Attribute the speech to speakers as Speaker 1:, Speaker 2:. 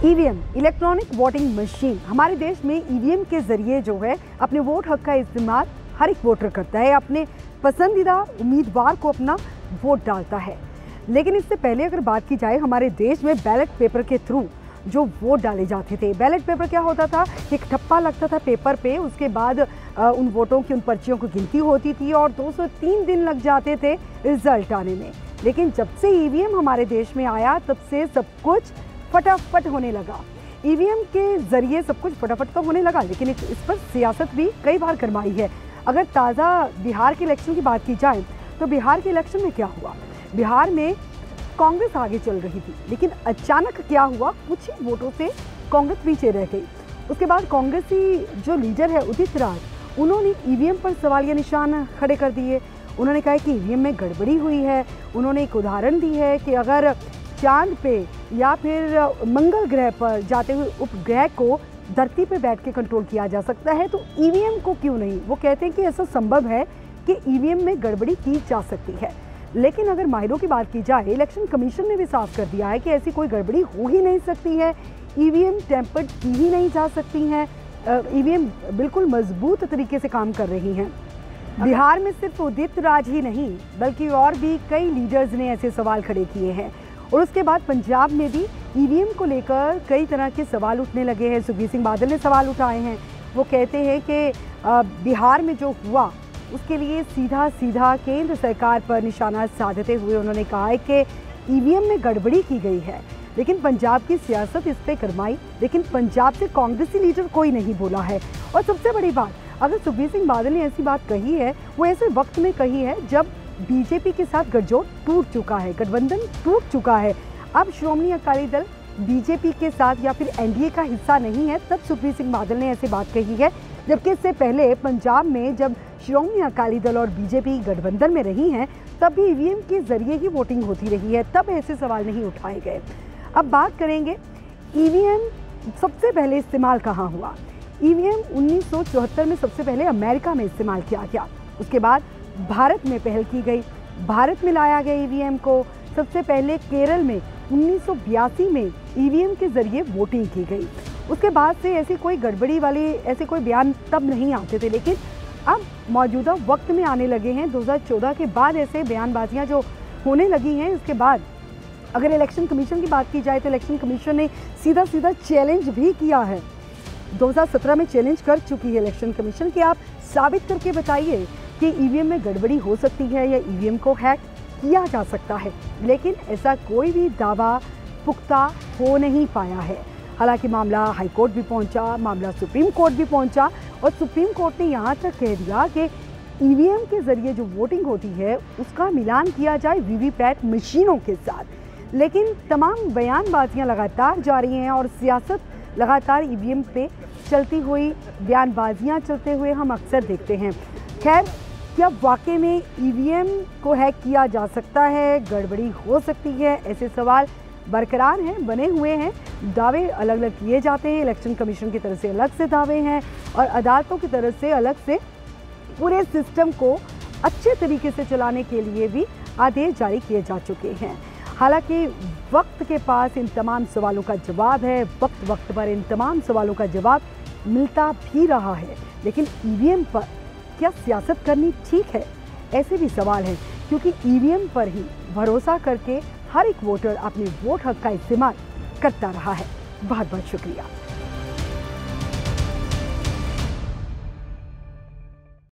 Speaker 1: EVM electronic voting machine हमारे देश में ईवीएम के जरिए जो है अपने वोट हक का इस्तेमाल हर एक वोटर करता है, अपने पसंदीदा उम्मीदवार को अपना वोट डालता है। लेकिन इससे पहले अगर बात की जाए, हमारे देश में बैलेट पेपर के थ्रू जो वोट डाले जाते थे। बैलेट पेपर क्या होता था, एक ठप्पा लगता था पेपर पे, उसके बाद उन वोटों की, उन पर्चियों की गिनती होती थी और 203 दिन लग जाते थे रिजल्ट आने में। लेकिन जब से ईवीएम हमारे देश में आया तब से सब कुछ फटाफट होने लगा। ईवीएम के जरिए सब कुछ फटाफट तो होने लगा, लेकिन इस पर सियासत भी कई बार गरमाई है। अगर ताज़ा बिहार के इलेक्शन की बात की जाए तो बिहार के इलेक्शन में क्या हुआ, बिहार में कांग्रेस आगे चल रही थी, लेकिन अचानक क्या हुआ, कुछ ही वोटों से कांग्रेस पीछे रह गई। उसके बाद कांग्रेसी जो लीडर है उदित राज, उन्होंने ईवीएम पर सवालिया निशान खड़े कर दिए। उन्होंने कहा कि ईवीएम में गड़बड़ी हुई है। उन्होंने एक उदाहरण दी है कि अगर चांद पे या फिर मंगल ग्रह पर जाते हुए उपग्रह को धरती पे बैठ के कंट्रोल किया जा सकता है तो ईवीएम को क्यों नहीं। वो कहते हैं कि ऐसा संभव है कि ईवीएम में गड़बड़ी की जा सकती है। लेकिन अगर माहिरों की बात की जाए, इलेक्शन कमीशन ने भी साफ कर दिया है कि ऐसी कोई गड़बड़ी हो ही नहीं सकती है, ईवीएम टेम्पर्ड की ही नहीं जा सकती हैं, ईवीएम बिल्कुल मजबूत तरीके से काम कर रही हैं। बिहार में सिर्फ उदित राज ही नहीं बल्कि और भी कई लीडर्स ने ऐसे सवाल खड़े किए हैं। और उसके बाद पंजाब में भी ईवीएम को लेकर कई तरह के सवाल उठने लगे हैं। सुखबीर सिंह बादल ने सवाल उठाए हैं। वो कहते हैं कि बिहार में जो हुआ उसके लिए सीधा सीधा केंद्र सरकार पर निशाना साधते हुए उन्होंने कहा है कि ईवीएम में गड़बड़ी की गई है। लेकिन पंजाब की सियासत इस पर गरमाई, लेकिन पंजाब से कांग्रेसी लीडर कोई नहीं बोला है। और सबसे बड़ी बात, अगर सुखबीर सिंह बादल ने ऐसी बात कही है, वो ऐसे वक्त में कही है जब बीजेपी के साथ गठजोड़ टूट चुका है, गठबंधन टूट चुका है। अब श्रोमणी अकाली दल बीजेपी के साथ या फिर एनडीए का हिस्सा नहीं है, तब सुखबीर सिंह बादल ने ऐसी बात कही है। जबकि इससे पहले पंजाब में जब श्रोमणी अकाली दल और बीजेपी गठबंधन में रही हैं तब भी ईवीएम के जरिए ही वोटिंग होती रही है, तब ऐसे सवाल नहीं उठाए गए। अब बात करेंगे ईवीएम सबसे पहले इस्तेमाल कहाँ हुआ। ईवीएम 1974 में सबसे पहले अमेरिका में इस्तेमाल किया गया। उसके बाद भारत में पहल की गई, भारत में लाया गया ईवीएम को। सबसे पहले केरल में 1982 में ईवीएम के जरिए वोटिंग की गई। उसके बाद से ऐसी कोई गड़बड़ी वाली ऐसे कोई बयान तब नहीं आते थे, लेकिन अब मौजूदा वक्त में आने लगे हैं। 2014 के बाद ऐसे बयानबाजियां जो होने लगी हैं। उसके बाद अगर इलेक्शन कमीशन की बात की जाए तो इलेक्शन कमीशन ने सीधा सीधा चैलेंज भी किया है। 2017 में चैलेंज कर चुकी है इलेक्शन कमीशन कि आप साबित करके बताइए कि ईवीएम में गड़बड़ी हो सकती है या ईवीएम को हैक किया जा सकता है। लेकिन ऐसा कोई भी दावा पुख्ता हो नहीं पाया है। हालांकि मामला हाई कोर्ट भी पहुंचा, मामला सुप्रीम कोर्ट भी पहुंचा और सुप्रीम कोर्ट ने यहाँ तक कह दिया कि ईवीएम के जरिए जो वोटिंग होती है उसका मिलान किया जाए वीवीपैट मशीनों के साथ। लेकिन तमाम बयानबाजियाँ लगातार जारी हैं और सियासत लगातार ईवीएम पे चलती हुई, बयानबाजियाँ चलते हुए हम अक्सर देखते हैं। खैर, क्या वाकई में ईवीएम को हैक किया जा सकता है, गड़बड़ी हो सकती है, ऐसे सवाल बरकरार हैं, बने हुए हैं। दावे अलग अलग किए जाते हैं। इलेक्शन कमीशन की तरफ से अलग से दावे हैं और अदालतों की तरफ से अलग से पूरे सिस्टम को अच्छे तरीके से चलाने के लिए भी आदेश जारी किए जा चुके हैं। हालांकि वक्त के पास इन तमाम सवालों का जवाब है, वक्त वक्त पर इन तमाम सवालों का जवाब मिलता भी रहा है। लेकिन ईवीएम पर क्या सियासत करनी ठीक है, ऐसे भी सवाल हैं, क्योंकि ईवीएम पर ही भरोसा करके हर एक वोटर अपने वोट हक का इस्तेमाल करता रहा है। बहुत बहुत शुक्रिया।